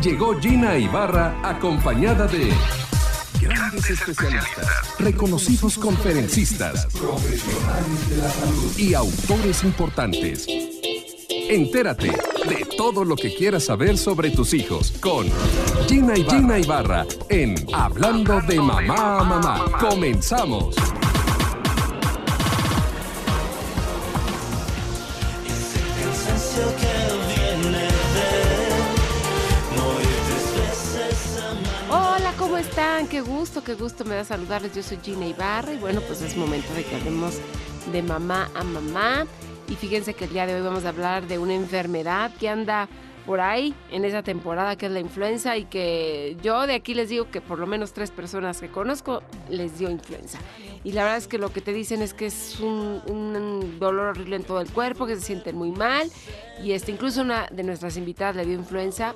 Llegó Gina Ibarra acompañada de grandes especialistas, reconocidos conferencistas, profesionales de la salud y autores importantes. Entérate de todo lo que quieras saber sobre tus hijos con Gina Ibarra en Hablando de Mamá a Mamá. ¡Comenzamos! Hola, ¿cómo están? Qué gusto me da saludarles. Yo soy Gina Ibarra y bueno, pues es momento de que hablemos de mamá a mamá. Y fíjense que el día de hoy vamos a hablar de una enfermedad que anda por ahí en esa temporada, que es la influenza, y que yo de aquí les digo que por lo menos 3 personas que conozco les dio influenza. Y la verdad es que lo que te dicen es que es un dolor horrible en todo el cuerpo, que se sienten muy mal. Y incluso una de nuestras invitadas le dio influenza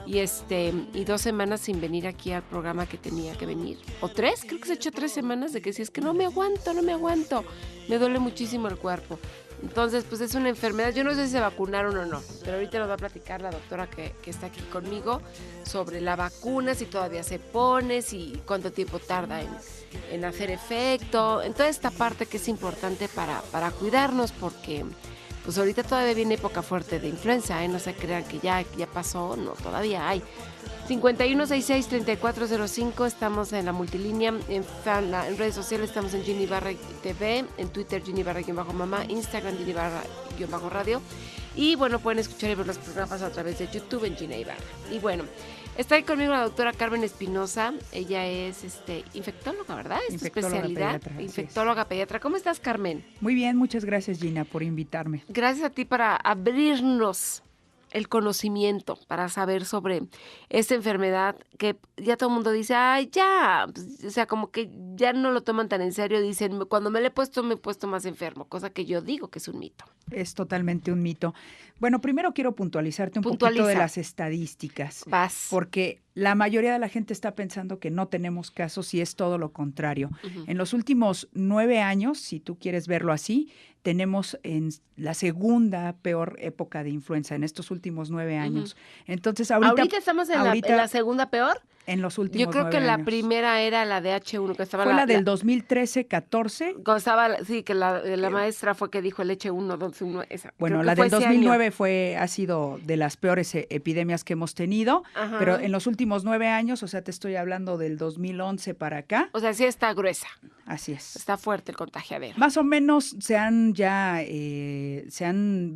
y 2 semanas sin venir aquí al programa que tenía que venir. O 3, creo que se echó 3 semanas de que si es que no me aguanto. Me duele muchísimo el cuerpo. Entonces, pues es una enfermedad. Yo no sé si se vacunaron o no, pero ahorita nos va a platicar la doctora que está aquí conmigo sobre la vacuna, si todavía se pone, si cuánto tiempo tarda en hacer efecto. En toda esta parte que es importante para cuidarnos, porque pues ahorita todavía viene época fuerte de influenza, no se crean que ya pasó, no, todavía hay. 5166-3405, estamos en la multilínea, en redes sociales estamos en Gina Ibarra TV, en Twitter Gina Ibarra-mamá, Instagram Gina Ibarra-radio, y bueno, pueden escuchar y ver los programas a través de YouTube en Gina Ibarra. Y bueno, está ahí conmigo la doctora Carmen Espinosa. Ella es infectóloga, ¿verdad? Es tu especialidad. Infectóloga pediatra. ¿Cómo estás, Carmen? Muy bien, muchas gracias, Gina, por invitarme. Gracias a ti para abrirnos el conocimiento, para saber sobre esta enfermedad que ya todo el mundo dice, ay, ya, o sea, como que ya no lo toman tan en serio. Dicen, cuando me he puesto más enfermo, cosa que yo digo que es un mito. Es totalmente un mito. Bueno, primero quiero puntualizarte un poquito de las estadísticas. Porque la mayoría de la gente está pensando que no tenemos casos y es todo lo contrario. Uh-huh. En los últimos 9 años, si tú quieres verlo así, tenemos en la segunda peor época de influenza en estos últimos 9 años. Uh-huh. Entonces, ¿ahorita estamos en la segunda peor? En los últimos 9 años. Yo creo que la primera era la de H1, que estaba fue la del 2013-14. Sí, que la maestra fue que dijo el H1, esa. Bueno, la del 2009 ha sido de las peores epidemias que hemos tenido. Ajá. Pero en los últimos 9 años, o sea, te estoy hablando del 2011 para acá. O sea, sí está gruesa. Así es. Está fuerte el contagiadero. Más o menos se han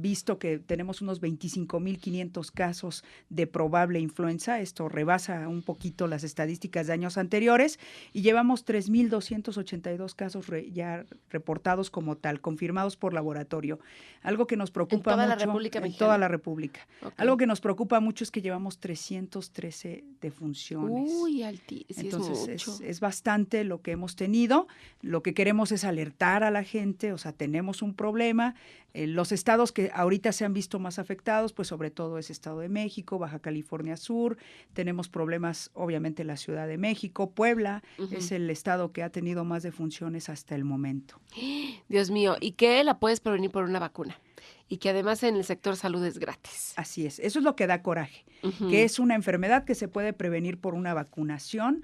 visto que tenemos unos 25,500 casos de probable influenza. Esto rebasa un poquito las estadísticas de años anteriores y llevamos 3,282 casos ya reportados como tal, confirmados por laboratorio. Algo que nos preocupa mucho. ¿En toda la República Mexicana? En toda la República. Okay. Algo que nos preocupa mucho es que llevamos 313 defunciones. Uy, altísimo. Entonces es bastante lo que hemos tenido. Lo que queremos es alertar a la gente, o sea, tenemos un problema. Los estados que ahorita se han visto más afectados, pues sobre todo es Estado de México, Baja California Sur, tenemos problemas obviamente la Ciudad de México, Puebla, uh-huh, es el estado que ha tenido más defunciones hasta el momento. Dios mío, y que la puedes prevenir por una vacuna. Y que además en el sector salud es gratis. Así es, eso es lo que da coraje, uh-huh, que es una enfermedad que se puede prevenir por una vacunación.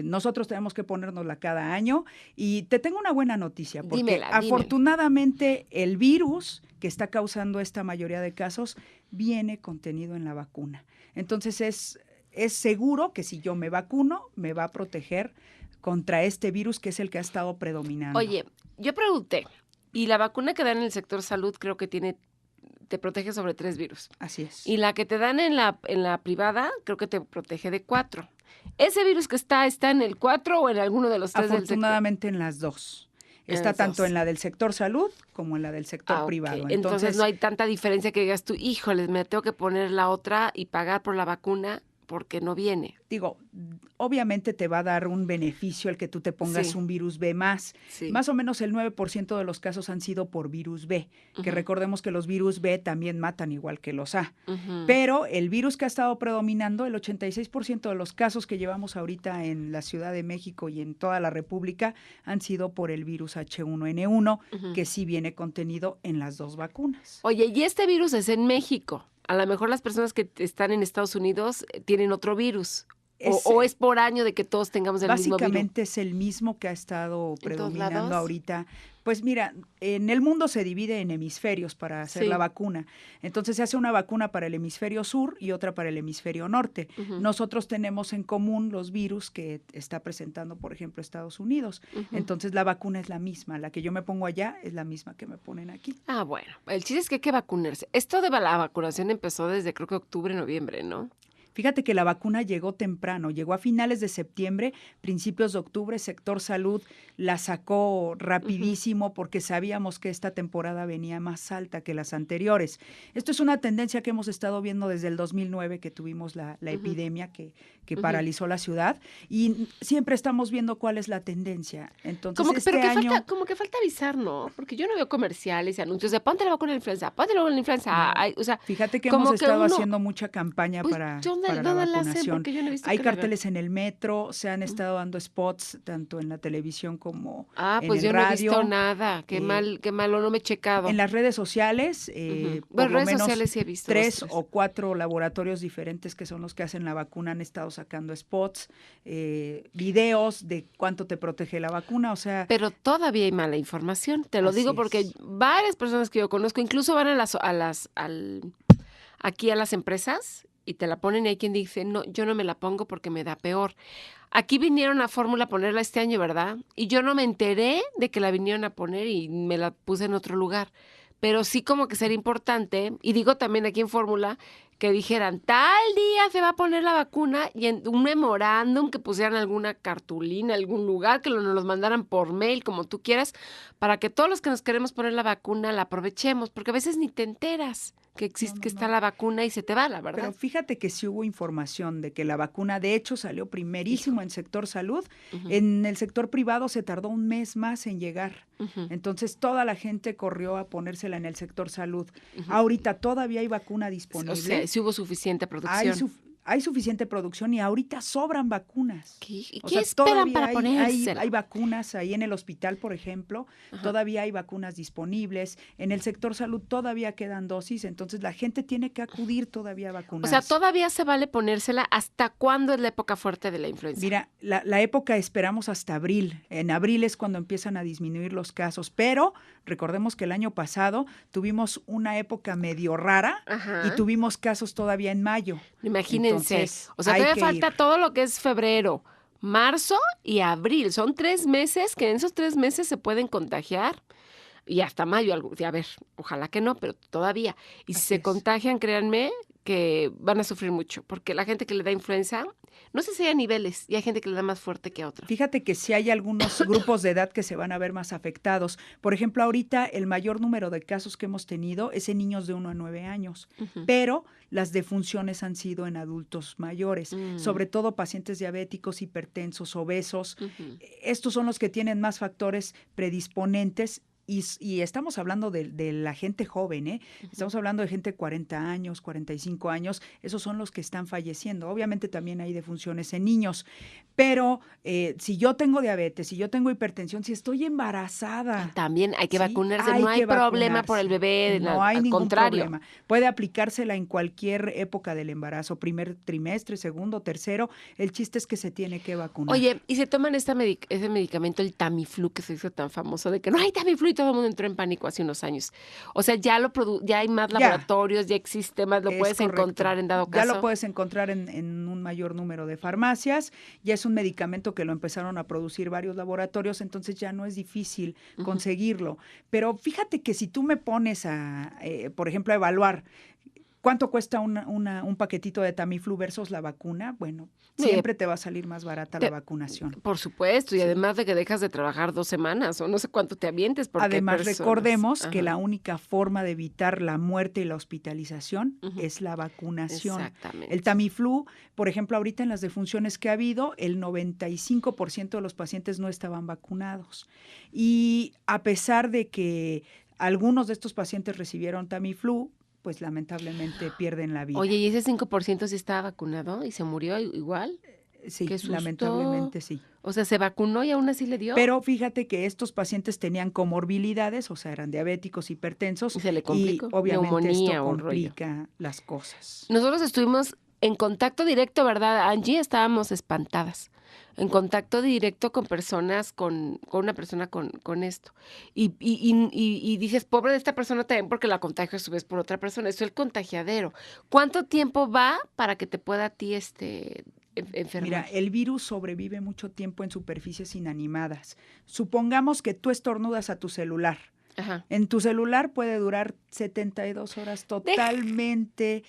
Nosotros tenemos que ponérnosla cada año y te tengo una buena noticia, porque afortunadamente el virus que está causando esta mayoría de casos viene contenido en la vacuna. Entonces es seguro que si yo me vacuno, me va a proteger contra este virus que es el que ha estado predominando. Oye, yo pregunté, y la vacuna que dan en el sector salud creo que te protege sobre 3 virus. Así es. Y la que te dan en la privada creo que te protege de 4. ¿Ese virus que está en el 4 o en alguno de los 3 del sector? Afortunadamente en las 2. Está tanto en la del sector salud como en la del sector privado. Okay. Entonces no hay tanta diferencia que digas tú, híjoles, me tengo que poner la otra y pagar por la vacuna porque no viene. Digo, obviamente te va a dar un beneficio el que tú te pongas un virus B más. Sí. Más o menos el 9% de los casos han sido por virus B, que recordemos que los virus B también matan igual que los A. Pero el virus que ha estado predominando, el 86% de los casos que llevamos ahorita en la Ciudad de México y en toda la República han sido por el virus H1N1, que sí viene contenido en las dos vacunas. Oye, y este virus es en México. a lo mejor las personas que están en Estados Unidos tienen otro virus. O es por año de que todos tengamos el mismo virus. Básicamente es el mismo que ha estado predominando ahorita. Pues mira, en el mundo se divide en hemisferios para hacer la vacuna. Entonces se hace una vacuna para el hemisferio sur y otra para el hemisferio norte. Nosotros tenemos en común los virus que está presentando, por ejemplo, Estados Unidos. Entonces la vacuna es la misma. La que yo me pongo allá es la misma que me ponen aquí. Ah, bueno. El chiste es que hay que vacunarse. Esto de la vacunación empezó desde creo que octubre, noviembre, ¿no? Fíjate que la vacuna llegó temprano, llegó a finales de septiembre, principios de octubre, sector salud la sacó rapidísimo porque sabíamos que esta temporada venía más alta que las anteriores. Esto es una tendencia que hemos estado viendo desde el 2009 que tuvimos la epidemia que paralizó la ciudad y siempre estamos viendo cuál es la tendencia. Entonces, como que falta avisar, ¿no? Porque yo no veo comerciales y anuncios de ponte la vacuna de la influenza, ponte la vacuna de la influenza. No. O sea, fíjate que hemos estado haciendo mucha campaña para la vacunación. Hay carteles en el metro, se han estado dando spots tanto en la televisión como en pues el yo radio. No he visto nada, qué malo, no me he checado. En las redes sociales, por lo menos sociales sí he visto 3 o 4 laboratorios diferentes que son los que hacen la vacuna han estado sacando spots, videos de cuánto te protege la vacuna, o sea. Pero todavía hay mala información, te lo digo porque varias personas que yo conozco incluso van aquí a las empresas y te la ponen y hay quien dice, no, yo no me la pongo porque me da peor. Aquí vinieron a Fórmula a ponerla este año, ¿verdad? Y yo no me enteré de que la vinieron a poner y me la puse en otro lugar. Pero sí como que sería importante, y digo también aquí en Fórmula, que dijeran, tal día se va a poner la vacuna y en un memorándum que pusieran alguna cartulina, algún lugar, que nos los mandaran por mail, como tú quieras, para que todos los que nos queremos poner la vacuna la aprovechemos, porque a veces ni te enteras que existe, que está la vacuna y se te va, la verdad. Pero fíjate que sí hubo información de que la vacuna, de hecho, salió primerísimo en sector salud. En el sector privado se tardó un mes más en llegar. Entonces, toda la gente corrió a ponérsela en el sector salud. Ahorita todavía hay vacuna disponible. O sea, sí hubo suficiente producción. Hay suficiente producción y ahorita sobran vacunas. ¿Qué esperan para ponérsela? Hay vacunas ahí en el hospital, por ejemplo, todavía hay vacunas disponibles. En el sector salud todavía quedan dosis, entonces la gente tiene que acudir todavía a vacunarse. O sea, todavía se vale ponérsela. ¿Hasta cuándo es la época fuerte de la influenza? Mira, la época esperamos hasta abril. En abril es cuando empiezan a disminuir los casos, pero recordemos que el año pasado tuvimos una época medio rara y tuvimos casos todavía en mayo. Imagínense. Entonces, o sea, todavía falta todo lo que es febrero, marzo y abril. Son 3 meses que en esos 3 meses se pueden contagiar. Y hasta mayo, a ver, ojalá que no, pero todavía. Y si se contagian, créanme que van a sufrir mucho, porque la gente que le da influenza, no sé si hay niveles, y hay gente que le da más fuerte que a otra. Fíjate que sí hay algunos grupos de edad que se van a ver más afectados. Por ejemplo, ahorita el mayor número de casos que hemos tenido es en niños de 1 a 9 años, pero las defunciones han sido en adultos mayores, sobre todo pacientes diabéticos, hipertensos, obesos. Estos son los que tienen más factores predisponentes. Y estamos hablando de la gente joven, ¿eh? Estamos hablando de gente de 40 años, 45 años, esos son los que están falleciendo. Obviamente también hay defunciones en niños, pero si yo tengo diabetes, si yo tengo hipertensión, si estoy embarazada. También hay que vacunarse, no hay problema por el bebé, no hay ningún contrario. Problema. Puede aplicársela en cualquier época del embarazo, primer trimestre, segundo, tercero, el chiste es que se tiene que vacunar. Oye, y se toman ese medicamento, el Tamiflu, que se hizo tan famoso, de que no hay Tamiflu, todo el mundo entró en pánico hace unos años. O sea, ya hay más laboratorios, ya existe más, lo puedes encontrar en dado caso. Ya lo puedes encontrar en un mayor número de farmacias, ya es un medicamento que lo empezaron a producir varios laboratorios, entonces ya no es difícil conseguirlo. Pero fíjate que si tú me pones por ejemplo, a evaluar ¿cuánto cuesta un paquetito de Tamiflu versus la vacuna? Bueno, siempre te va a salir más barata la vacunación. Por supuesto, y además de que dejas de trabajar 2 semanas o no sé cuánto te avientes. Además, recordemos que la única forma de evitar la muerte y la hospitalización es la vacunación. Exactamente. El Tamiflu, por ejemplo, ahorita en las defunciones que ha habido, el 95% de los pacientes no estaban vacunados. Y a pesar de que algunos de estos pacientes recibieron Tamiflu, pues lamentablemente pierden la vida. Oye, ¿y ese 5% sí estaba vacunado y se murió igual? Sí, lamentablemente sí. O sea, se vacunó y aún así le dio. Pero fíjate que estos pacientes tenían comorbilidades, o sea, eran diabéticos, hipertensos. Y se le complicó. Y obviamente esto complica las cosas. Nosotros estuvimos en contacto directo, ¿verdad, Angie? Estábamos espantadas. En contacto directo con personas, con una persona con esto. Y dices, pobre de esta persona también porque la contagio a su vez por otra persona. Eso es el contagiadero. ¿Cuánto tiempo va para que te pueda a ti enfermar? Mira, el virus sobrevive mucho tiempo en superficies inanimadas. Supongamos que tú estornudas a tu celular. Ajá. En tu celular puede durar 72 horas totalmente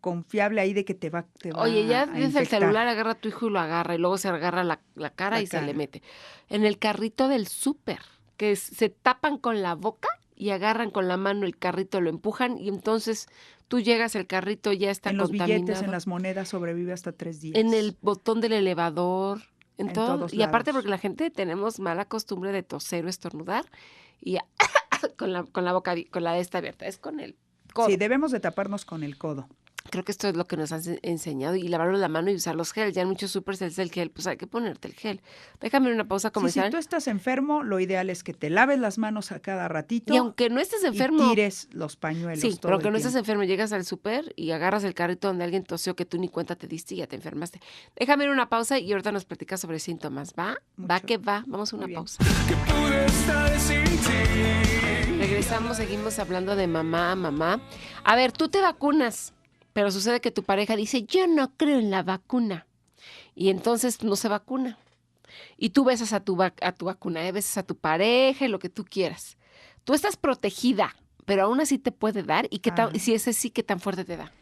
confiable ahí de que te va Oye, ya ves el celular, agarra a tu hijo y lo agarra, y luego se agarra la cara se le mete. En el carrito del súper, que se tapan con la boca y agarran con la mano el carrito, lo empujan, y entonces tú llegas, el carrito ya está contaminado. En los billetes, en las monedas, sobrevive hasta 3 días. En el botón del elevador, en todo. Todos y aparte lados. porque la gente tenemos mala costumbre de toser o estornudar, y con la boca, con la esta abierta, es con el codo. Sí, debemos de taparnos con el codo. Creo que esto es lo que nos han enseñado, y lavarnos la mano y usar los gel. Ya en muchos supers es el gel, pues hay que ponerte el gel. Déjame una pausa comercial. Sí, si tú estás enfermo, lo ideal es que te laves las manos a cada ratito. Y aunque no estés enfermo. Y tires los pañuelos. Sí, pero que no estés enfermo, llegas al súper y agarras el carrito donde alguien tosió que tú ni cuenta te diste y ya te enfermaste. Déjame ir una pausa y ahorita nos platicas sobre síntomas. ¿Va? Mucho. Va que va. Vamos a una pausa. Regresamos, seguimos hablando de mamá. A ver, tú te vacunas, pero sucede que tu pareja dice, yo no creo en la vacuna. Y entonces no se vacuna. Y tú besas a tu vacuna, besas a tu pareja, lo que tú quieras. Tú estás protegida, pero aún así te puede dar. ¿Y si ese sí, qué tan fuerte te da?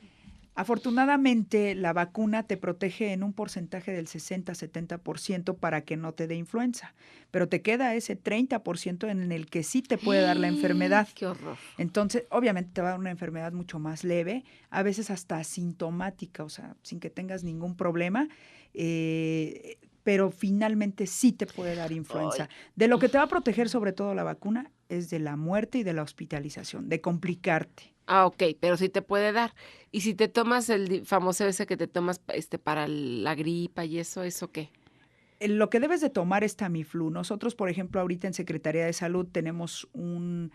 Afortunadamente, la vacuna te protege en un porcentaje del 60-70% para que no te dé influenza, pero te queda ese 30% en el que sí te puede dar la enfermedad. ¡Qué horror! Entonces, obviamente te va a dar una enfermedad mucho más leve, a veces hasta asintomática, o sea, sin que tengas ningún problema, pero finalmente sí te puede dar influenza. Ay. De lo que te va a proteger sobre todo la vacuna es de la muerte y de la hospitalización, de complicarte. Ah, ok, pero sí te puede dar. Y si te tomas el famoso ese que te tomas para la gripa y ¿eso qué? Lo que debes de tomar es Tamiflu. Nosotros, por ejemplo, ahorita en Secretaría de Salud tenemos un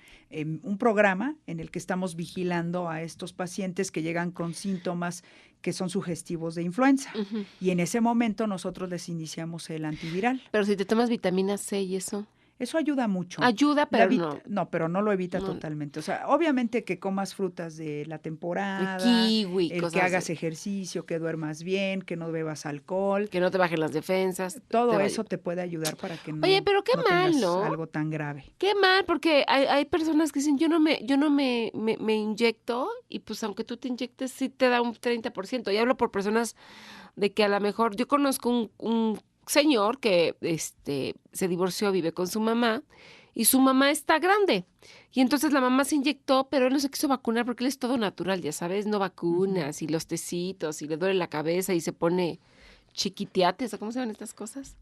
programa en el que estamos vigilando a estos pacientes que llegan con síntomas que son sugestivos de influenza. Uh-huh. Y en ese momento nosotros les iniciamos el antiviral. Pero si te tomas vitamina C y eso. Eso ayuda mucho. Ayuda, pero no. No, pero no lo evita totalmente. O sea, obviamente que comas frutas de la temporada, el kiwi, que hagas ejercicio, que duermas bien, que no bebas alcohol. Que no te bajen las defensas. Todo eso te puede ayudar para que no, oye, pero qué no mal, tengas ¿no? algo tan grave. Qué mal, porque hay personas que dicen, yo no me inyecto, y pues aunque tú te inyectes, sí te da un 30%. Y hablo por personas de que a lo mejor, yo conozco un señor que se divorció, vive con su mamá, y su mamá está grande. Y entonces la mamá se inyectó, pero él no se quiso vacunar porque él es todo natural, ya sabes, no vacunas, y los tecitos, y le duele la cabeza, y se pone chiquiteates, ¿o cómo se llaman estas cosas?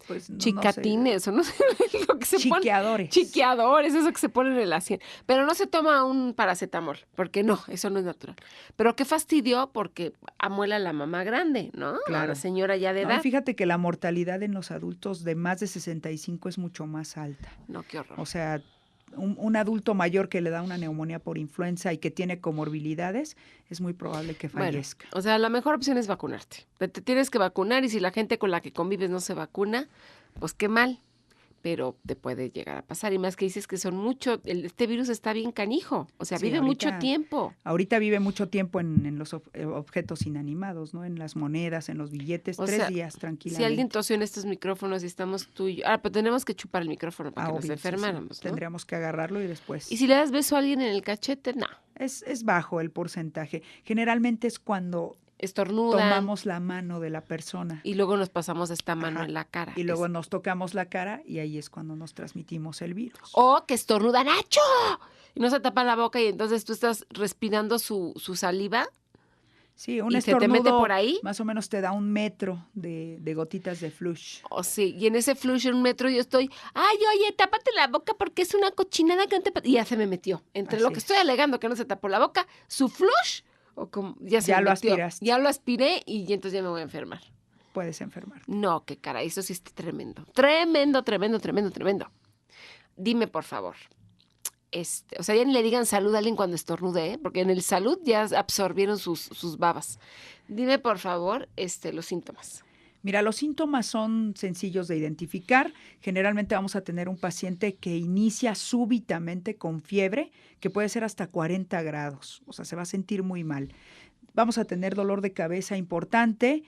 Pues chicatines, no sé. O no sé lo que se chiqueadores. Chiqueadores, eso que se ponen en la sien. Pero no se toma un paracetamol, porque no, eso no es natural. Pero qué fastidio, porque amuela a la mamá grande, ¿no? Claro. A la señora ya de edad. No, fíjate que la mortalidad en los adultos de más de 65 es mucho más alta. No, qué horror. O sea, un adulto mayor que le da una neumonía por influenza y que tiene comorbilidades, es muy probable que fallezca. Bueno, o sea, la mejor opción es vacunarte. Te tienes que vacunar, y si la gente con la que convives no se vacuna, pues qué mal, pero te puede llegar a pasar. Y más que dices que son mucho, este virus está bien canijo, o sea, sí, vive mucho tiempo. Ahorita vive mucho tiempo en los objetos inanimados, ¿no? En las monedas, en los billetes, 3 días tranquilamente. Si alguien tosió en estos micrófonos y estamos tú y yo, pero tenemos que chupar el micrófono para que nos enfermáramos, sí. ¿No? Tendríamos que agarrarlo y después. ¿Y si le das beso a alguien en el cachete? No. Es bajo el porcentaje. Generalmente es cuando estornudan, tomamos la mano de la persona. Y luego nos pasamos esta mano en la cara. Y luego nos tocamos la cara y ahí es cuando nos transmitimos el virus. O que estornudan, ¡achó! Y no se tapa la boca y entonces tú estás respirando su saliva. Sí, un y estornudo se te mete por ahí. Más o menos te da 1 metro de gotitas de flush. Oh, sí, y en ese flush en 1 metro yo estoy, ay, oye, tápate la boca porque es una cochinada que no te... Y ya se me metió. Entre así lo que estoy alegando que no se tapó la boca, su flush... O como, ya lo aspiraste. Ya lo aspiré y entonces ya me voy a enfermar. puedes enfermarte. No, qué caray, eso sí está tremendo. Tremendo. Dime, por favor. O sea, ya ni le digan salud a alguien cuando estornude, porque en el salud ya absorbieron sus babas. Dime, por favor, los síntomas. Mira, los síntomas son sencillos de identificar. Generalmente vamos a tener un paciente que inicia súbitamente con fiebre, que puede ser hasta 40 grados. O sea, se va a sentir muy mal. Vamos a tener dolor de cabeza importante,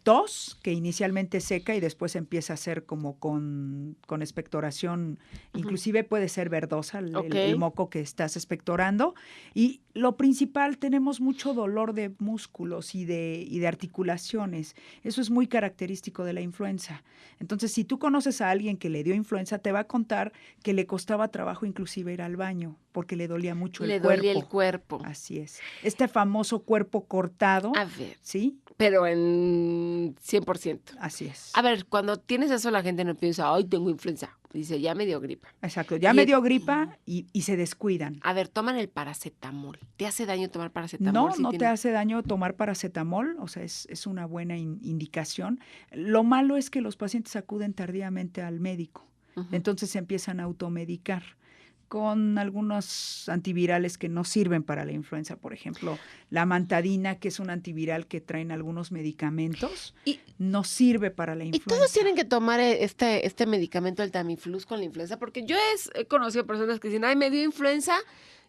tos, que inicialmente seca y después empieza a ser como con expectoración, inclusive puede ser verdosa el moco que estás expectorando. Y lo principal, tenemos mucho dolor de músculos y de articulaciones. Eso es muy característico de la influenza. Entonces, si tú conoces a alguien que le dio influenza, te va a contar que le costaba trabajo inclusive ir al baño porque le dolía mucho el cuerpo. Le dolía el cuerpo. Así es. Este famoso cuerpo cortado. A ver. ¿Sí? Pero en 100%. Así es. A ver, cuando tienes eso la gente no piensa, ay, tengo influenza. Dice, ya me dio gripa. Exacto, ya me dio gripa y se descuidan. A ver, toman el paracetamol. ¿Te hace daño tomar paracetamol? No, no te hace daño tomar paracetamol, o sea, es una buena indicación. Lo malo es que los pacientes acuden tardíamente al médico, entonces se empiezan a automedicar con algunos antivirales que no sirven para la influenza, por ejemplo, la amantadina, que es un antiviral que traen algunos medicamentos, no sirve para la influenza. ¿Y todos tienen que tomar este medicamento, el Tamiflu, con la influenza? Porque yo he conocido personas que dicen, ay, me dio influenza,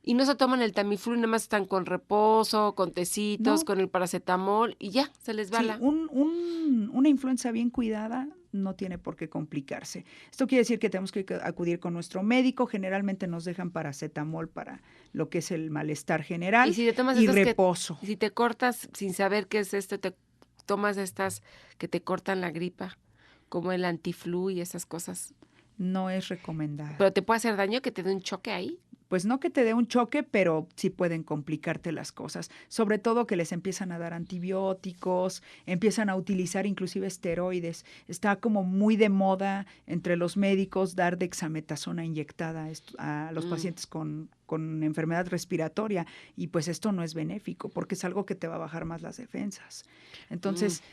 y no se toman el Tamiflu, nada más están con reposo, con tecitos, con el paracetamol, y ya, se les va una influenza bien cuidada no tiene por qué complicarse. Esto quiere decir que tenemos que acudir con nuestro médico. Generalmente nos dejan paracetamol para lo que es el malestar general y, si te tomas reposo. Si te cortas sin saber qué es esto, te tomas estas que te cortan la gripa, como el antiflu y esas cosas. No es recomendado. ¿Pero te puede hacer daño que te dé un choque ahí? Pues no que te dé un choque, pero sí pueden complicarte las cosas. Sobre todo que les empiezan a dar antibióticos, empiezan a utilizar inclusive esteroides. Está como muy de moda entre los médicos dar dexametasona inyectada a los pacientes con enfermedad respiratoria. Y pues esto no es benéfico porque es algo que te va a bajar más las defensas. Entonces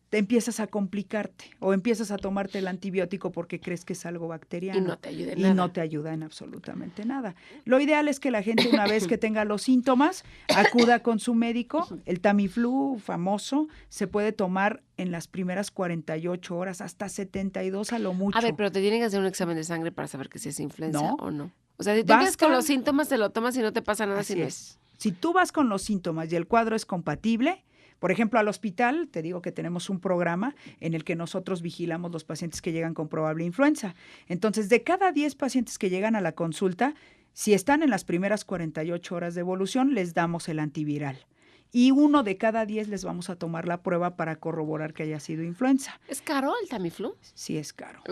te empiezas a complicarte o empiezas a tomarte el antibiótico porque crees que es algo bacteriano. Y no te ayuda en nada. Y no te ayuda en absolutamente nada. Lo ideal es que la gente, una vez que tenga los síntomas, acuda con su médico. El Tamiflu famoso se puede tomar en las primeras 48 horas, hasta 72 a lo mucho. A ver, pero te tienen que hacer un examen de sangre para saber que si es influenza o no. O sea, si tú empiezas con los síntomas, te lo tomas y no te pasa nada. Así es. Si tú vas con los síntomas y el cuadro es compatible, por ejemplo, al hospital, te digo que tenemos un programa en el que nosotros vigilamos los pacientes que llegan con probable influenza. Entonces, de cada 10 pacientes que llegan a la consulta, si están en las primeras 48 horas de evolución, les damos el antiviral. Y 1 de cada 10 les vamos a tomar la prueba para corroborar que haya sido influenza. ¿Es caro el Tamiflu? Sí, es caro.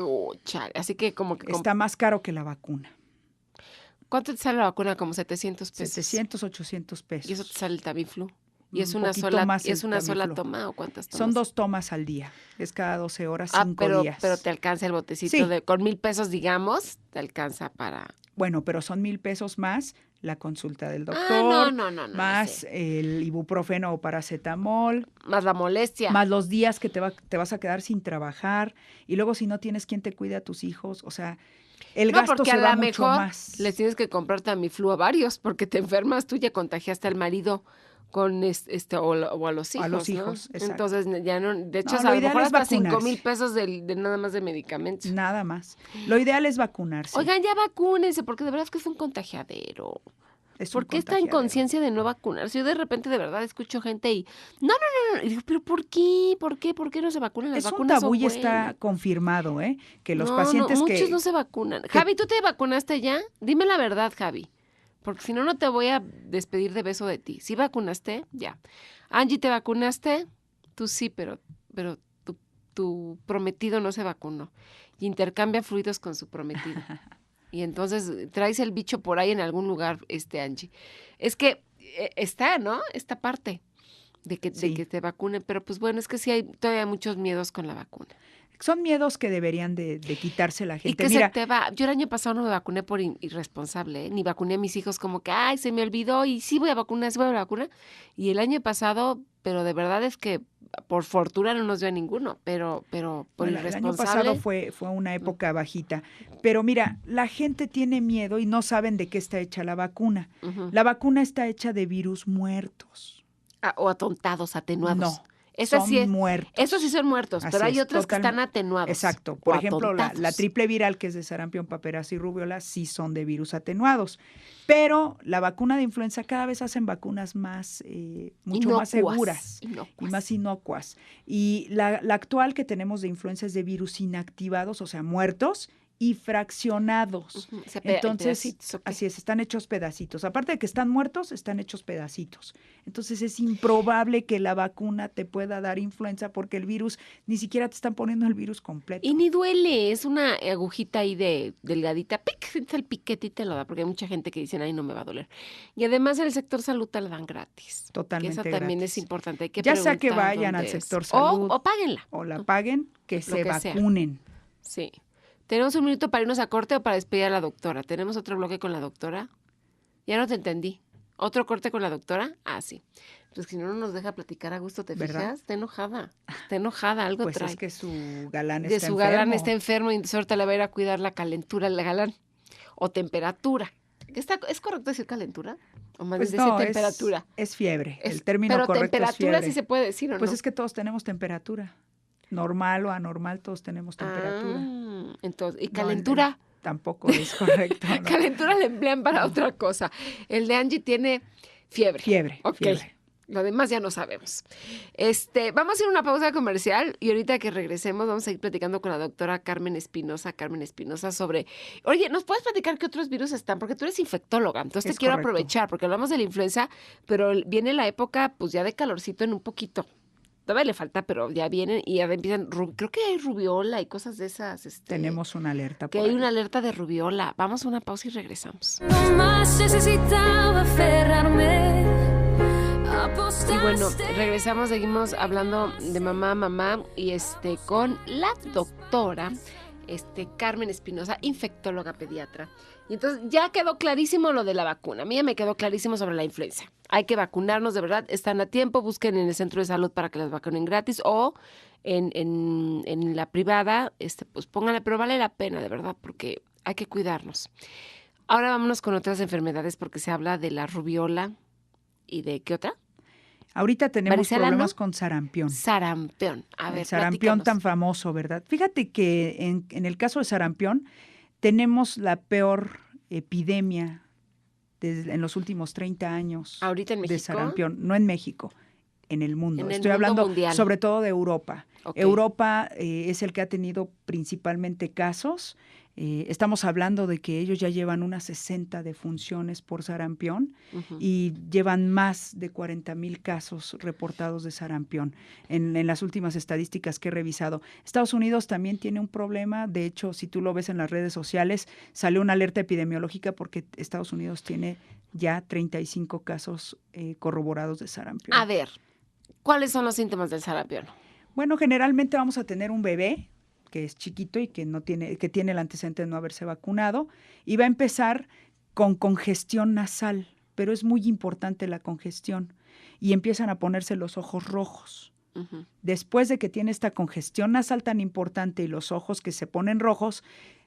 Chale. Así que como que... Está más caro que la vacuna. ¿Cuánto te sale la vacuna? Como 700 pesos. 700, 800 pesos. ¿Y eso te sale el Tamiflu? ¿Y es una sola toma o cuántas tomas? Son 2 tomas al día. Es cada 12 horas, 5 días. Pero te alcanza el botecito con 1,000 pesos, digamos, te alcanza para... Bueno, pero son 1,000 pesos más la consulta del doctor, más el ibuprofeno o paracetamol. Más la molestia. Más los días que te vas a quedar sin trabajar. Y luego si no tienes quien te cuide a tus hijos, o sea... El gasto se va mucho más. Les tienes que comprar Tamiflu a varios porque te enfermas, tú ya contagiaste al marido con o a los hijos. A los hijos, ¿no? Entonces ya no, de hecho, a lo mejor hasta 5,000 pesos de nada más de medicamentos. Nada más. Lo ideal es vacunarse. Oigan, ya vacúnense, porque de verdad es que es un contagiadero. ¿Por qué esta inconsciencia de no vacunarse? Yo de repente de verdad escucho gente y no. Y digo, pero ¿por qué? ¿Por qué no se vacunan? Las vacunas son buenas. Es un tabú y está confirmado, que los pacientes muchos no se vacunan. Javi, ¿tú te vacunaste ya? Dime la verdad, Javi. Porque si no, no te voy a despedir de beso de ti. ¿Sí vacunaste? Ya. Angie, ¿te vacunaste? Tú sí, pero tu prometido no se vacunó. Y intercambia fluidos con su prometido. Y entonces traes el bicho por ahí en algún lugar, Angie. Es que está, ¿no? Esta parte de que te vacunen. Pero pues bueno, es que sí hay todavía muchos miedos con la vacuna. Son miedos que deberían de quitarse la gente. Y que se te va. Yo el año pasado no me vacuné por irresponsable, ni vacuné a mis hijos como que, se me olvidó y sí voy a vacunar. Y el año pasado, pero de verdad es que por fortuna no nos dio a ninguno, pero por irresponsable. El año pasado fue una época bajita. Pero mira, la gente tiene miedo y no saben de qué está hecha la vacuna. La vacuna está hecha de virus muertos. O atontados, atenuados. No. Son muertos. Esos sí son muertos, pero hay otros que están atenuados. Exacto. Por ejemplo, la triple viral, que es de sarampión, paperas y rubiola, sí son de virus atenuados. Pero la vacuna de influenza, cada vez hacen vacunas más, mucho más seguras y más inocuas. Y la actual que tenemos de influenza es de virus inactivados, o sea, muertos y fraccionados. Entonces, así es, están hechos pedacitos. Aparte de que están muertos, están hechos pedacitos. Entonces, es improbable que la vacuna te pueda dar influenza porque el virus, ni siquiera te están poniendo el virus completo. Y ni duele, es una agujita ahí delgadita, el piquete y te lo da, porque hay mucha gente que dice, ay, no me va a doler. Y además en el sector salud te la dan gratis. Totalmente gratis. Esa también es importante. Hay que ya sea que vayan al sector salud. O páguenla. O la paguen, que se vacunen. Sí. ¿Tenemos un minuto para irnos a corte o para despedir a la doctora? ¿Tenemos otro bloque con la doctora? Ya no te entendí. ¿Otro corte con la doctora? Ah, sí. Pues si no nos deja platicar a gusto, ¿te fijas? Está enojada, algo pues trae. Pues es que su galán está enfermo. Galán está enfermo y entonces ahorita le va a ir a cuidar la calentura al galán. O temperatura. ¿Es correcto decir calentura? ¿O más decir temperatura? Es fiebre. El término correcto es fiebre. Pero temperatura sí se puede decir, ¿o no? Pues es que todos tenemos temperatura. Normal o anormal, todos tenemos temperatura. Entonces, ¿y calentura? Tampoco es correcto. ¿No? Calentura la emplean para otra cosa. El de Angie tiene fiebre. Fiebre. Lo demás ya no sabemos. Vamos a hacer una pausa comercial y ahorita que regresemos vamos a ir platicando con la doctora Carmen Espinosa sobre... Oye, ¿nos puedes platicar qué otros virus están? Porque tú eres infectóloga, entonces te quiero aprovechar, porque hablamos de la influenza, pero viene la época pues ya de calorcito en un poquito. Todavía le falta, pero ya vienen y ya empiezan, creo que hay rubiola y cosas de esas. Tenemos una alerta. Que hay una alerta de rubiola. Vamos a una pausa y regresamos. No más necesitaba aferrarme. Y bueno, regresamos, seguimos hablando de mamá y con la doctora Carmen Espinosa, infectóloga pediatra. Y entonces ya quedó clarísimo lo de la vacuna. A mí ya me quedó clarísimo sobre la influenza. Hay que vacunarnos, de verdad, están a tiempo, busquen en el centro de salud para que las vacunen gratis o en la privada, pues pónganla, pero vale la pena, de verdad, porque hay que cuidarnos. Ahora vámonos con otras enfermedades porque se habla de la rubiola y de ¿qué otra? Ahorita tenemos problemas con sarampión. Sarampión. A ver, el sarampión tan famoso, ¿verdad? Fíjate que en el caso de sarampión tenemos la peor epidemia en los últimos 30 años. ¿Ahorita en México? De sarampión. No en México, en el mundo. En el Estoy mundo hablando mundial. Sobre todo de Europa. Okay. Europa es el que ha tenido principalmente casos. Estamos hablando de que ellos ya llevan unas 60 defunciones por sarampión y llevan más de 40,000 casos reportados de sarampión en las últimas estadísticas que he revisado. Estados Unidos también tiene un problema. De hecho, si tú lo ves en las redes sociales, salió una alerta epidemiológica porque Estados Unidos tiene ya 35 casos corroborados de sarampión. A ver, ¿cuáles son los síntomas del sarampión? Bueno, generalmente vamos a tener un bebé que es chiquito y que tiene el antecedente de no haberse vacunado, y va a empezar con congestión nasal, pero es muy importante la congestión, y empiezan a ponerse los ojos rojos. Después de que tiene esta congestión nasal tan importante y los ojos que se ponen rojos,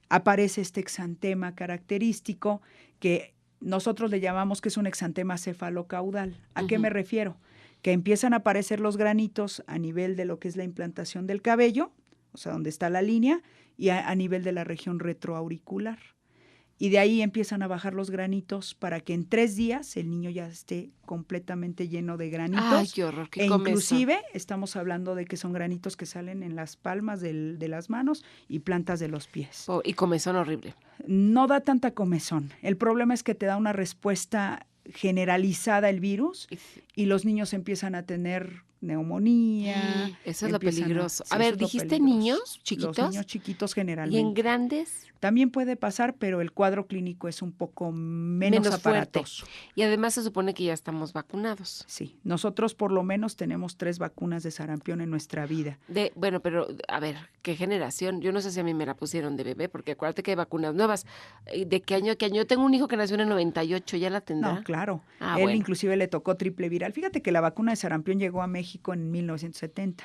aparece este exantema característico que nosotros le llamamos que es un exantema cefalocaudal. ¿A qué me refiero? Que empiezan a aparecer los granitos a nivel de lo que es la implantación del cabello, o sea, donde está la línea, y a nivel de la región retroauricular. Y de ahí empiezan a bajar los granitos para que en 3 días el niño ya esté completamente lleno de granitos. ¡Ay, qué horror! ¿Qué inclusive estamos hablando de que son granitos que salen en las palmas de las manos y plantas de los pies. Y comezón horrible. No da tanta comezón. El problema es que te da una respuesta generalizada el virus y los niños empiezan a tener neumonía. Eso es lo peligroso. A ver, ¿dijiste niños chiquitos? Los niños chiquitos generalmente. ¿Y en grandes? También puede pasar, pero el cuadro clínico es un poco menos aparatoso. Fuerte. Y además se supone que ya estamos vacunados. Sí, nosotros por lo menos tenemos 3 vacunas de sarampión en nuestra vida. Bueno, pero a ver, ¿qué generación? Yo no sé si a mí me la pusieron de bebé, porque acuérdate que hay vacunas nuevas. ¿De qué año? Yo tengo un hijo que nació en el 98, ¿ya la tendrá? No, claro. Él inclusive le tocó triple viral. Fíjate que la vacuna de sarampión llegó a México México en 1970.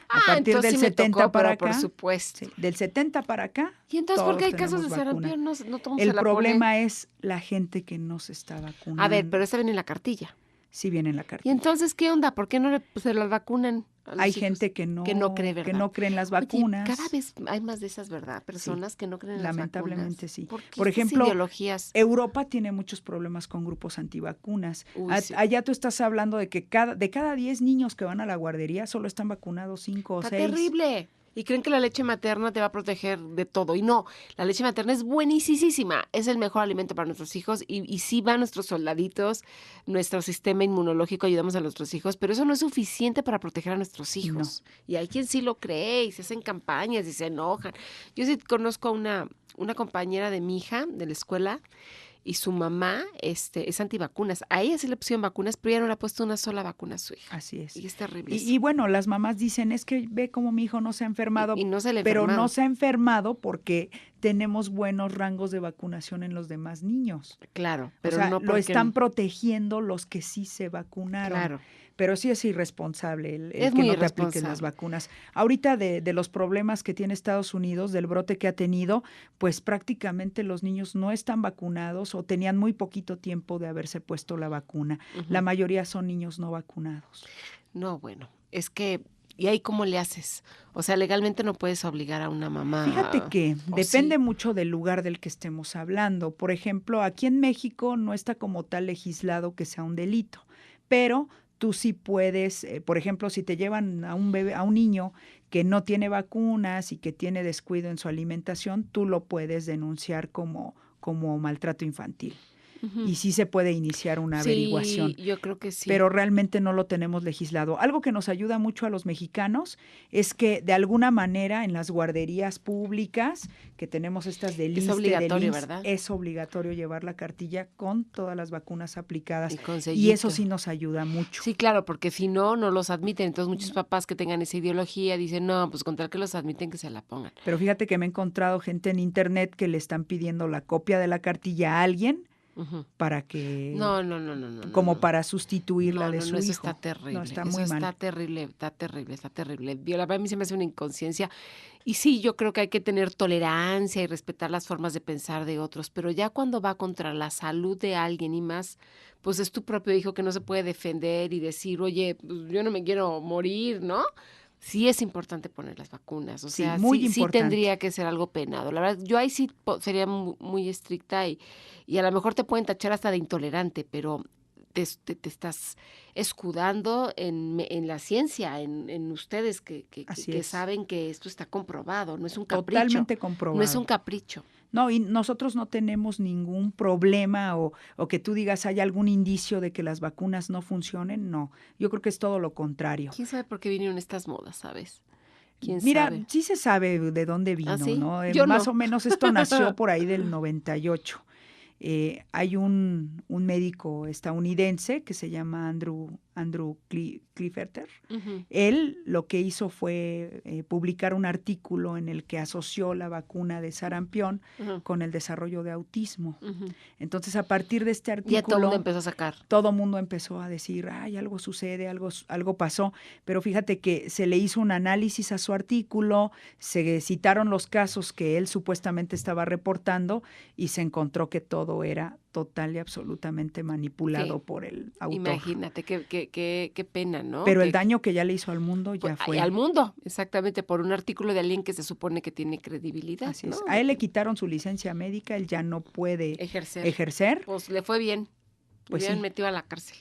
A partir del 70 para acá, por supuesto. Sí, del 70 para acá. ¿Y entonces por qué hay casos de sarampión? No todo el problema es la gente que no se está vacunando. A ver, pero esta viene en la cartilla. Sí viene en la cartilla. ¿Y entonces qué onda? ¿Por qué no se las vacunan? Hay gente que no cree, ¿verdad? Que no cree en las vacunas. Oye, cada vez hay más de esas, ¿verdad? Personas que no creen en las vacunas. Lamentablemente sí. Por ejemplo, Europa tiene muchos problemas con grupos antivacunas. Sí. Allá tú estás hablando de que de cada 10 niños que van a la guardería solo están vacunados 5 o 6. ¡Está terrible! Y creen que la leche materna te va a proteger de todo. Y no, la leche materna es buenísima. Es el mejor alimento para nuestros hijos. Y sí van nuestros soldaditos, nuestro sistema inmunológico, ayudamos a nuestros hijos. Pero eso no es suficiente para proteger a nuestros hijos. No. Y hay quien sí lo cree y se hacen campañas y se enojan. Yo sí conozco a una compañera de mi hija de la escuela y su mamá es antivacunas. A ella sí le pusieron vacunas, pero ella no le ha puesto una sola vacuna a su hija. Así es. Y es terrible. Y bueno, las mamás dicen, es que ve cómo mi hijo no se ha enfermado. Y no se le ha enfermado. Pero no se ha enfermado porque tenemos buenos rangos de vacunación en los demás niños. Claro, pero o sea, no lo están protegiendo los que sí se vacunaron. Claro. Pero sí es irresponsable el que no te apliquen las vacunas. Ahorita de los problemas que tiene Estados Unidos, del brote que ha tenido, pues prácticamente los niños no están vacunados o tenían muy poquito tiempo de haberse puesto la vacuna. Uh-huh. La mayoría son niños no vacunados. No, bueno, es que ¿y ahí cómo le haces? O sea, legalmente no puedes obligar a una mamá. Fíjate que depende mucho del lugar del que estemos hablando. Por ejemplo, aquí en México no está como tal legislado que sea un delito, pero tú sí puedes, por ejemplo, si te llevan a un niño que no tiene vacunas y que tiene descuido en su alimentación, tú lo puedes denunciar como maltrato infantil. Uh-huh. Y sí se puede iniciar una averiguación. Sí, yo creo que sí. Pero realmente no lo tenemos legislado. Algo que nos ayuda mucho a los mexicanos es que de alguna manera en las guarderías públicas, que tenemos estas del ISSSTE, es obligatorio, ¿verdad? Es obligatorio llevar la cartilla con todas las vacunas aplicadas. Y eso sí nos ayuda mucho. Sí, claro, porque si no los admiten. Entonces muchos papás que tengan esa ideología dicen, no, pues con tal que los admiten que se la pongan. Pero fíjate que me he encontrado gente en internet que le están pidiendo la copia de la cartilla a alguien. Uh-huh. Para que no, como para sustituir la de su hijo. Eso está terrible. No, está muy mal. Está terrible. La verdad a mí se me hace una inconsciencia. Y sí, yo creo que hay que tener tolerancia y respetar las formas de pensar de otros, pero ya cuando va contra la salud de alguien y más, pues es tu propio hijo que no se puede defender y decir, oye, pues yo no me quiero morir, ¿no? Sí es importante poner las vacunas, o sea, sí tendría que ser algo penado. La verdad, yo ahí sí sería muy estricta y a lo mejor te pueden tachar hasta de intolerante, pero te estás escudando en la ciencia, en ustedes que saben que esto está comprobado, no es un capricho. Totalmente comprobado. No es un capricho. No, y nosotros no tenemos ningún problema o que tú digas hay algún indicio de que las vacunas no funcionen, no. Yo creo que es todo lo contrario. ¿Quién sabe por qué vinieron estas modas, sabes? Mira, sabe? Sí se sabe de dónde vino, ¿Ah, sí? ¿no? Yo más no. o menos esto nació por ahí del 98. Hay un médico estadounidense que se llama Andrew Kliefter. Uh-huh. Él lo que hizo fue publicar un artículo en el que asoció la vacuna de sarampión uh-huh. con el desarrollo de autismo. Uh-huh. Entonces, a partir de este artículo... Ya todo el mundo empezó a sacar. Todo el mundo empezó a decir, ay, algo sucede, algo pasó. Pero fíjate que se le hizo un análisis a su artículo, se citaron los casos que él supuestamente estaba reportando y se encontró que todo era total y absolutamente manipulado por el autor. Imagínate, qué pena, ¿no? Pero el daño que ya le hizo al mundo ya fue. Al mundo, exactamente, por un artículo de alguien que se supone que tiene credibilidad. Así ¿no? es. A él le quitaron su licencia médica, él ya no puede ejercer. Pues le fue bien. Pues le metió a la cárcel.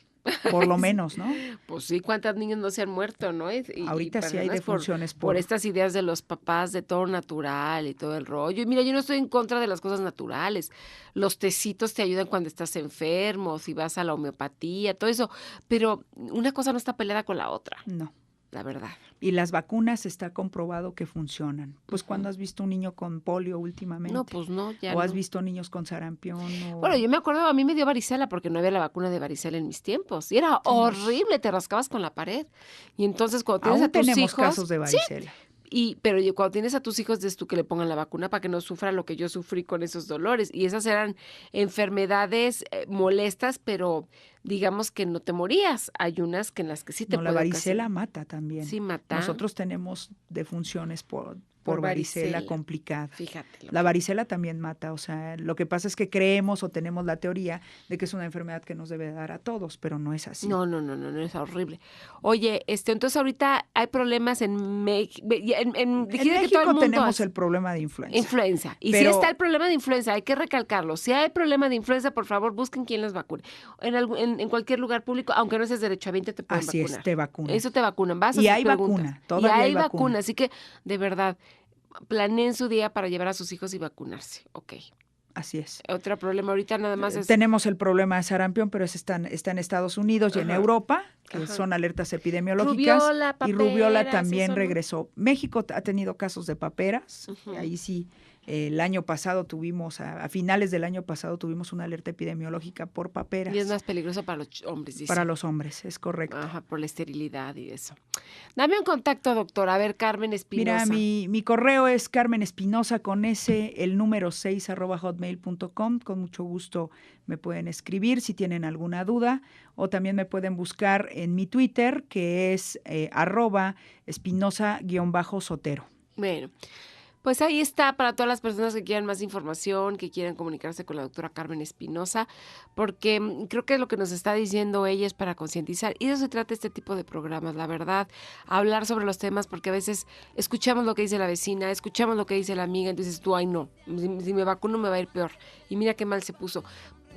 Por lo menos, ¿no? Pues sí, ¿cuántos niños no se han muerto, no? Ahorita sí hay defunciones por estas ideas de los papás de todo natural y todo el rollo. Y mira, yo no estoy en contra de las cosas naturales. Los tecitos te ayudan cuando estás enfermo, si vas a la homeopatía, todo eso. Pero una cosa no está peleada con la otra. No. La verdad. Y las vacunas está comprobado que funcionan. Pues cuando has visto un niño con polio últimamente. No, pues no, ya O has visto niños con sarampión. Bueno, yo me acuerdo, a mí me dio varicela porque no había la vacuna de varicela en mis tiempos. Y era horrible, te rascabas con la pared. Y entonces cuando tienes a tus tenemos hijos, casos de varicela. Sí, Pero cuando tienes a tus hijos, dices tú que le pongan la vacuna para que no sufra lo que yo sufrí con esos dolores. Y esas eran enfermedades molestas, pero digamos que no te morías. Hay unas que en las que sí te puede la varicela mata también. Sí, mata. Nosotros tenemos defunciones por varicela complicada. Fíjate. La varicela también mata, o sea, lo que pasa es que creemos o tenemos la teoría de que es una enfermedad que nos debe dar a todos, pero no es así. No, es horrible. Oye, entonces ahorita hay problemas en México. En México tenemos el problema de influenza. Y sí está el problema de influenza, hay que recalcarlo. Si hay problema de influenza, por favor, busquen quién los vacune. En cualquier lugar público, aunque no seas derechohabiente, te pueden vacunar. Así es, te vacunan. Eso te vacunan. Vas a y hay vacuna, todavía hay vacuna. Así que, de verdad, planeen su día para llevar a sus hijos y vacunarse. Ok. Así es. Otro problema ahorita nada más es... Tenemos el problema de sarampión, pero está en Estados Unidos y en Europa, que son alertas epidemiológicas. Rubiola, paperas, y rubiola también regresó. México ha tenido casos de paperas. Ahí sí, el año pasado tuvimos, a finales del año pasado tuvimos una alerta epidemiológica por paperas. Y es más peligroso para los hombres, dice. Para los hombres, es correcto. Ajá, por la esterilidad y eso. Dame un contacto, doctora. A ver, Carmen Espinosa. Mira, mi correo es Carmen Espinosa con S, el número 6@hotmail.com. Con mucho gusto me pueden escribir si tienen alguna duda, o también me pueden buscar en mi Twitter, que es @Espinosa_Sotero. Bueno, pues ahí está para todas las personas que quieran más información, que quieran comunicarse con la doctora Carmen Espinosa, porque creo que lo que nos está diciendo ella es para concientizar. Y de eso se trata este tipo de programas, la verdad, hablar sobre los temas, porque a veces escuchamos lo que dice la vecina, escuchamos lo que dice la amiga, entonces tú, ay no, si me vacuno me va a ir peor. Y mira qué mal se puso.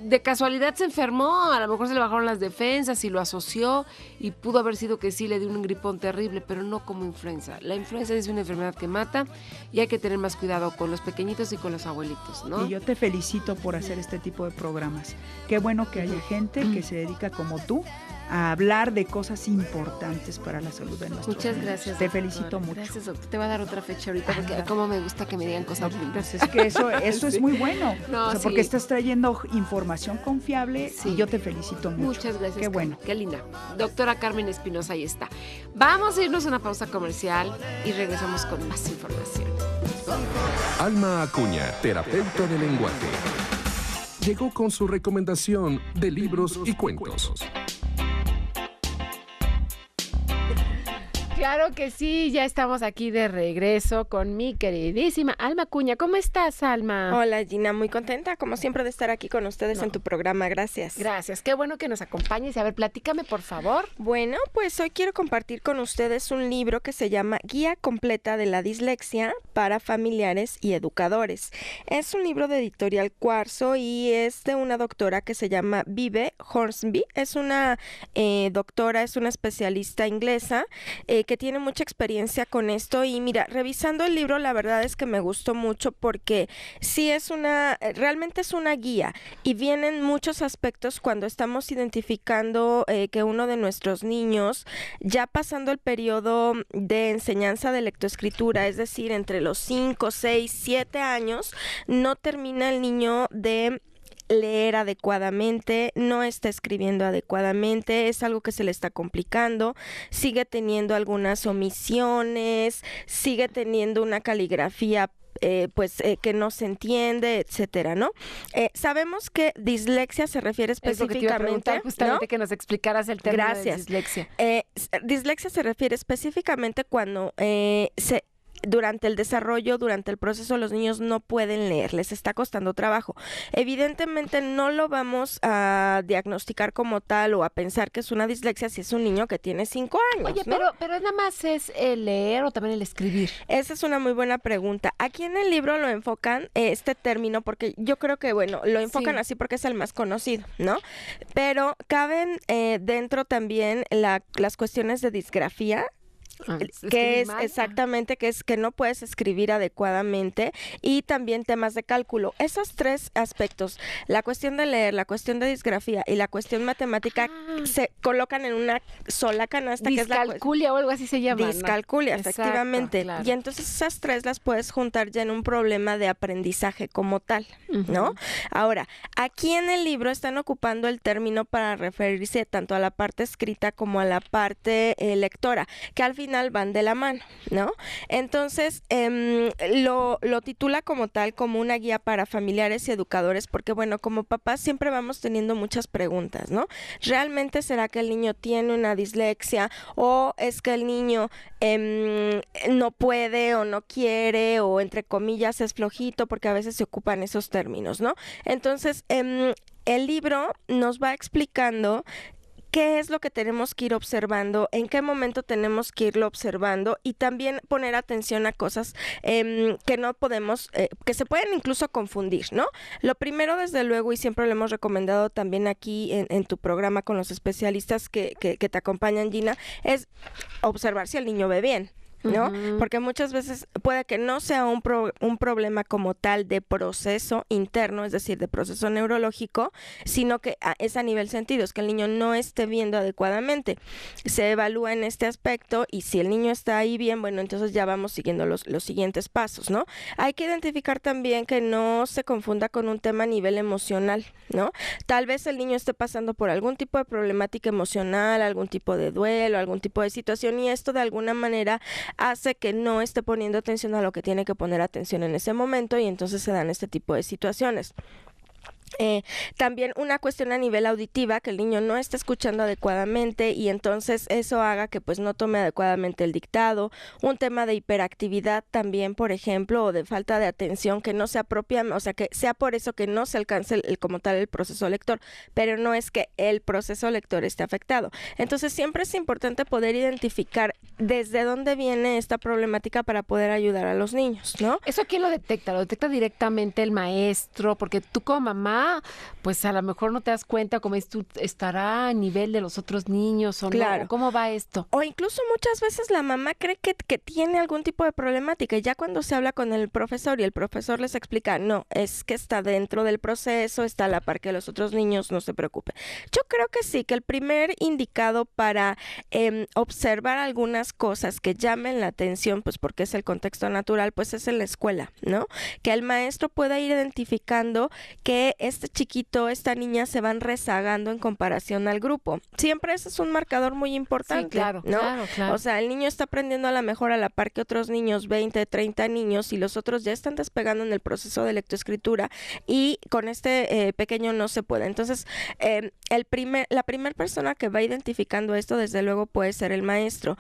De casualidad se enfermó, a lo mejor se le bajaron las defensas y lo asoció y pudo haber sido que sí le dio un gripón terrible, pero no como influenza. La influenza es una enfermedad que mata y hay que tener más cuidado con los pequeñitos y con los abuelitos, ¿no? Y yo te felicito por hacer este tipo de programas. Qué bueno que haya gente que se dedica como tú a hablar de cosas importantes para la salud de nuestros Muchas niños. gracias, Te doctora. felicito mucho. Gracias, doctor. Te voy a dar otra fecha ahorita porque como me gusta que me digan cosas lindas. Es que eso sí. Es muy bueno, No, porque estás trayendo información confiable y yo te felicito mucho. Muchas gracias. Qué bueno. Qué linda. Doctora Carmen Espinosa, ahí está. Vamos a irnos a una pausa comercial y regresamos con más información. Alma Acuña, terapeuta de lenguaje, llegó con su recomendación de libros y cuentos. Claro que sí, ya estamos aquí de regreso con mi queridísima Alma Acuña. ¿Cómo estás, Alma? Hola, Gina, muy contenta, como siempre, de estar aquí con ustedes en tu programa. Gracias. Gracias, qué bueno que nos acompañes. A ver, platícame, por favor. Bueno, pues hoy quiero compartir con ustedes un libro que se llama Guía Completa de la Dislexia para Familiares y Educadores. Es un libro de Editorial Cuarzo y es de una doctora que se llama Vive Hornsby. Es una doctora, es una especialista inglesa que tiene mucha experiencia con esto. Y mira, revisando el libro, la verdad es que me gustó mucho porque sí realmente es una guía y vienen muchos aspectos cuando estamos identificando que uno de nuestros niños, ya pasando el periodo de enseñanza de lectoescritura, es decir, entre los 5, 6, 7 años, no termina el niño de leer adecuadamente, no está escribiendo adecuadamente, es algo que se le está complicando, sigue teniendo algunas omisiones, sigue teniendo una caligrafía que no se entiende, etcétera, ¿no? Sabemos que dislexia se refiere específicamente, justamente, ¿no? Que nos explicaras el término. Gracias. De dislexia. Dislexia se refiere específicamente cuando durante el desarrollo, durante el proceso, los niños no pueden leer, les está costando trabajo. Evidentemente no lo vamos a diagnosticar como tal o a pensar que es una dislexia si es un niño que tiene 5 años. Oye, ¿no? pero nada más es el leer o también el escribir. Esa es una muy buena pregunta. Aquí en el libro lo enfocan este término porque yo creo que, bueno, lo enfocan así porque es el más conocido, ¿no? Pero caben dentro también las cuestiones de disgrafía, que es exactamente que no puedes escribir adecuadamente, y también temas de cálculo. Esos 3 aspectos, la cuestión de leer, la cuestión de disgrafía y la cuestión matemática, se colocan en una sola canasta. Discalculia o algo así se llama. Discalculia, ¿no? Efectivamente. Claro. Y entonces esas 3 las puedes juntar ya en un problema de aprendizaje como tal, ¿no? Ahora, aquí en el libro están ocupando el término para referirse tanto a la parte escrita como a la parte lectora, que al final final van de la mano, ¿no? Entonces, lo titula como tal, como una guía para familiares y educadores, porque bueno, como papás siempre vamos teniendo muchas preguntas, ¿no? ¿Realmente será que el niño tiene una dislexia o es que el niño no puede o no quiere o entre comillas es flojito, porque a veces se ocupan esos términos, ¿no? Entonces, el libro nos va explicando qué es lo que tenemos que ir observando, en qué momento tenemos que irlo observando y también poner atención a cosas que no podemos, que se pueden incluso confundir, ¿no? Lo primero, desde luego, y siempre lo hemos recomendado también aquí en tu programa con los especialistas que te acompañan, Gina, es observar si el niño ve bien, ¿no? Uh-huh. Porque muchas veces puede que no sea un problema como tal de proceso interno, es decir, de proceso neurológico, sino que es a nivel sentido, es que el niño no esté viendo adecuadamente. Se evalúa en este aspecto y si el niño está ahí bien, bueno, entonces ya vamos siguiendo los siguientes pasos, ¿no? Hay que identificar también que no se confunda con un tema a nivel emocional, ¿no? Tal vez el niño esté pasando por algún tipo de problemática emocional, algún tipo de duelo, algún tipo de situación, y esto de alguna manera hace que no esté poniendo atención a lo que tiene que poner atención en ese momento, y entonces se dan este tipo de situaciones. También una cuestión a nivel auditiva, que el niño no está escuchando adecuadamente y entonces eso haga que pues no tome adecuadamente el dictado, un tema de hiperactividad también, por ejemplo, o de falta de atención que no sea propia, o sea, que sea por eso que no se alcance como tal el proceso lector, pero no es que el proceso lector esté afectado. Entonces siempre es importante poder identificar desde dónde viene esta problemática para poder ayudar a los niños, ¿no? ¿Eso quién lo detecta? ¿Lo detecta directamente el maestro? Porque tú como mamá, pues a lo mejor no te das cuenta, como es tú, estará a nivel de los otros niños o claro. No. ¿Cómo va esto? O incluso muchas veces la mamá cree que tiene algún tipo de problemática, y ya cuando se habla con el profesor y el profesor les explica, no, es que está dentro del proceso, está a la par que los otros niños, no se preocupe. Yo creo que sí, que el primer indicado para observar algunas cosas que llamen la atención, pues porque es el contexto natural, pues es en la escuela, ¿no? Que el maestro pueda ir identificando que este chiquito, esta niña se van rezagando en comparación al grupo. Siempre ese es un marcador muy importante, sí, claro, ¿no? Claro. O sea, el niño está aprendiendo a la mejor a la par que otros niños, 20, 30 niños, y los otros ya están despegando en el proceso de lectoescritura, y con este pequeño no se puede. Entonces, la primera persona que va identificando esto, desde luego, puede ser el maestro.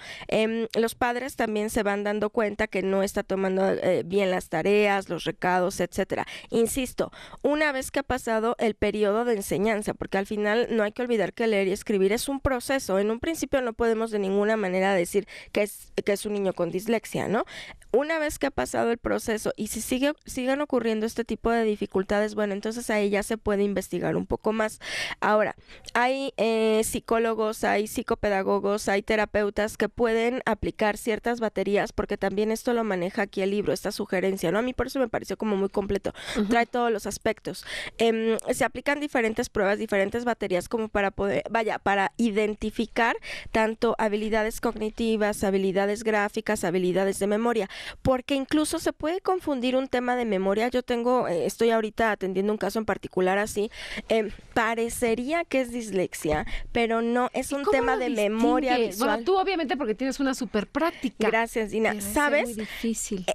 Los padres también se van dando cuenta que no está tomando bien las tareas, los recados, etcétera. Insisto, una vez que ha pasado el periodo de enseñanza, porque al final no hay que olvidar que leer y escribir es un proceso. En un principio no podemos de ninguna manera decir que es un niño con dislexia, ¿no? Una vez que ha pasado el proceso y si siguen ocurriendo este tipo de dificultades, bueno, entonces ahí ya se puede investigar un poco más. Ahora, hay psicólogos, hay psicopedagogos, hay terapeutas que pueden aplicar ciertas baterías, porque también esto lo maneja aquí el libro, esta sugerencia, ¿no? A mí por eso me pareció como muy completo. Uh-huh. Trae todos los aspectos. Se aplican diferentes pruebas, diferentes baterías como para identificar tanto habilidades cognitivas, habilidades gráficas, habilidades de memoria, porque incluso se puede confundir un tema de memoria. Yo estoy ahorita atendiendo un caso en particular así, parecería que es dislexia, pero no, es un tema de memoria visual. Bueno, tú obviamente porque tienes una súper práctica. Gracias, Dina. ¿Sabes? Es muy difícil.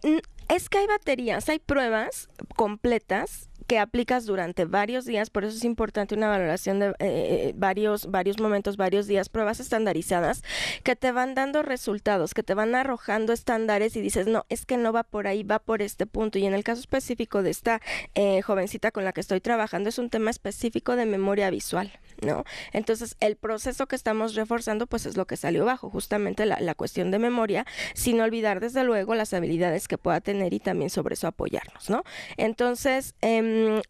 Es que hay baterías, hay pruebas completas que aplicas durante varios días, por eso es importante una valoración de varios momentos, varios días, pruebas estandarizadas que te van dando resultados, que te van arrojando estándares y dices, no, es que no va por ahí, va por este punto. Y en el caso específico de esta jovencita con la que estoy trabajando, es un tema específico de memoria visual, ¿no? Entonces, el proceso que estamos reforzando, pues es lo que salió bajo, justamente la cuestión de memoria, sin olvidar desde luego las habilidades que pueda tener y también sobre eso apoyarnos, ¿no? Entonces,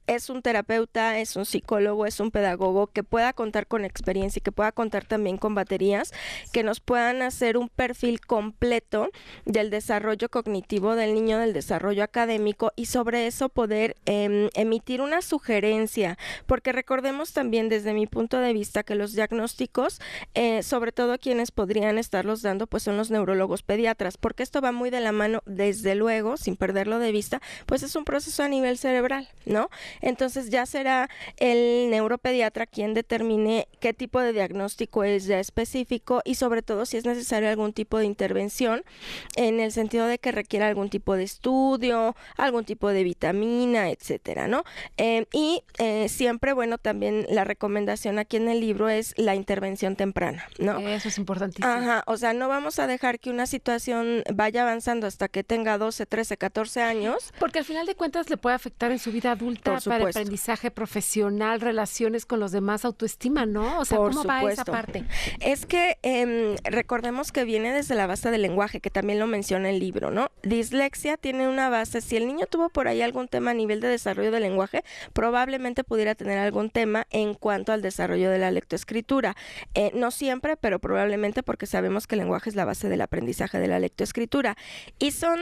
es un terapeuta, es un psicólogo, es un pedagogo que pueda contar con experiencia y que pueda contar también con baterías que nos puedan hacer un perfil completo del desarrollo cognitivo del niño, del desarrollo académico, y sobre eso poder emitir una sugerencia, porque recordemos también desde mi punto de vista que los diagnósticos, sobre todo quienes podrían estarlos dando, pues son los neurólogos pediatras, porque esto va muy de la mano, desde luego, sin perderlo de vista, pues es un proceso a nivel cerebral, ¿no? ¿no? Entonces ya será el neuropediatra quien determine qué tipo de diagnóstico es ya específico y sobre todo si es necesario algún tipo de intervención en el sentido de que requiera algún tipo de estudio, algún tipo de vitamina, etcétera, ¿no? Y siempre, bueno, también la recomendación aquí en el libro es la intervención temprana, ¿no? Eso es importantísimo. Ajá, o sea, no vamos a dejar que una situación vaya avanzando hasta que tenga 12, 13, 14 años. Porque al final de cuentas le puede afectar en su vida adulta para el aprendizaje profesional, relaciones con los demás, autoestima, ¿no? O sea, ¿cómo va esa parte? Es que recordemos que viene desde la base del lenguaje, que también lo menciona el libro, ¿no? Dislexia tiene una base, si el niño tuvo por ahí algún tema a nivel de desarrollo del lenguaje, probablemente pudiera tener algún tema en cuanto al desarrollo de la lectoescritura. No siempre, pero probablemente porque sabemos que el lenguaje es la base del aprendizaje de la lectoescritura. Y son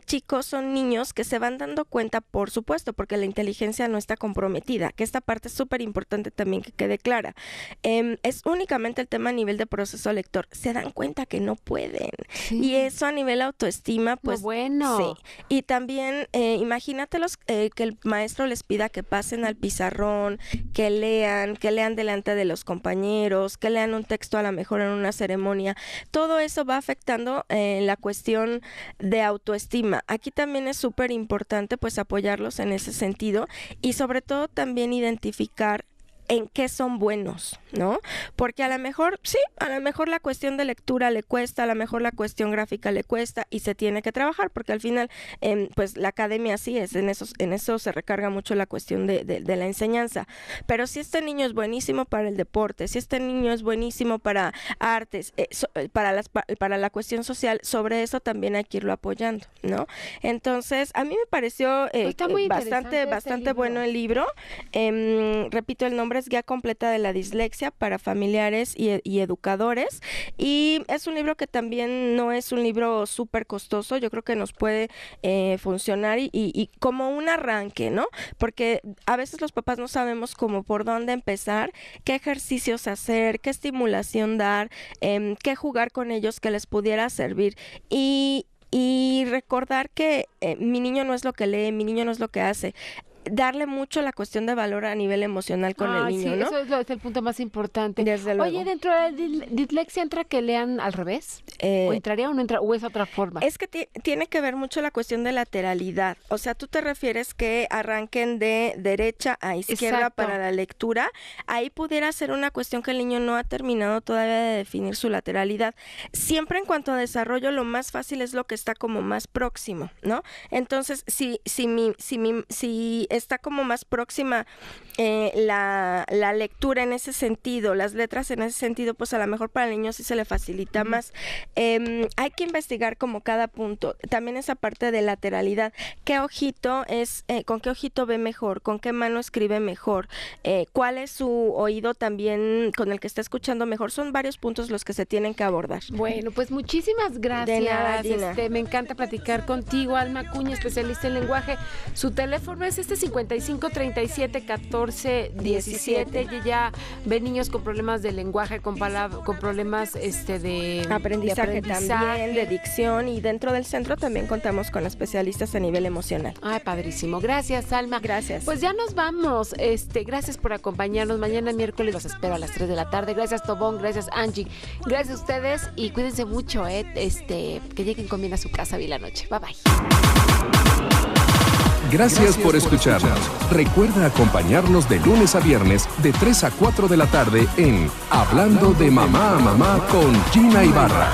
chicos, son niños que se van dando cuenta, por supuesto, porque la inteligencia no está comprometida, que esta parte es súper importante también que quede clara. Es únicamente el tema a nivel de proceso lector. Se dan cuenta que no pueden. Sí. Y eso a nivel autoestima, pues... No, bueno. Sí. Y también, imagínatelos que el maestro les pida que pasen al pizarrón, que lean delante de los compañeros, que lean un texto a lo mejor en una ceremonia. Todo eso va afectando la cuestión de autoestima. Aquí también es súper importante pues apoyarlos en ese sentido y sobre todo también identificar en qué son buenos, ¿no? Porque a lo mejor, sí, a lo mejor la cuestión de lectura le cuesta, a lo mejor la cuestión gráfica le cuesta y se tiene que trabajar, porque al final, pues la academia sí es, en eso se recarga mucho la cuestión de la enseñanza. Pero si este niño es buenísimo para el deporte, si este niño es buenísimo para artes, para la cuestión social, sobre eso también hay que irlo apoyando, ¿no? Entonces, a mí me pareció bastante bueno el libro. Repito el nombre, es Guía Completa de la Dislexia para familiares y educadores, y es un libro que también no es un libro súper costoso. Yo creo que nos puede funcionar y como un arranque, ¿no? Porque a veces los papás no sabemos cómo por dónde empezar, qué ejercicios hacer, qué estimulación dar, qué jugar con ellos que les pudiera servir y recordar que mi niño no es lo que lee, mi niño no es lo que hace. Darle mucho la cuestión de valor a nivel emocional con el niño, sí, ¿no? Eso es el punto más importante. Desde luego. Oye, ¿dentro de la dislexia entra que lean al revés? ¿O entraría o no entra? ¿O es otra forma? Es que tiene que ver mucho la cuestión de lateralidad. O sea, tú te refieres que arranquen de derecha a izquierda. Exacto. Para la lectura. Ahí pudiera ser una cuestión que el niño no ha terminado todavía de definir su lateralidad. Siempre en cuanto a desarrollo, lo más fácil es lo que está como más próximo, ¿no? Entonces, si está como más próxima la lectura en ese sentido, las letras en ese sentido, pues a lo mejor para el niño sí se le facilita más. Hay que investigar como cada punto, también esa parte de lateralidad, qué ojito es, con qué ojito ve mejor, con qué mano escribe mejor, cuál es su oído también con el que está escuchando mejor. Son varios puntos los que se tienen que abordar. Bueno, pues muchísimas gracias. De nada, Gina. Me encanta platicar contigo, Alma Acuña, especialista en lenguaje. Su teléfono es 55 37 14 17. Y ella ve niños con problemas de lenguaje, con problemas de aprendizaje también, de dicción, y dentro del centro también contamos con especialistas a nivel emocional. Ay, padrísimo. Gracias, Alma. Gracias. Pues ya nos vamos. Gracias por acompañarnos. Mañana miércoles los espero a las 3 de la tarde. Gracias, Tobón. Gracias, Angie. Gracias a ustedes y cuídense mucho, que lleguen con bien a su casa bien la noche. Bye, bye. Gracias por escucharnos. Recuerda acompañarnos de lunes a viernes de 3 a 4 de la tarde en Hablando de Mamá a Mamá con Gina Ibarra.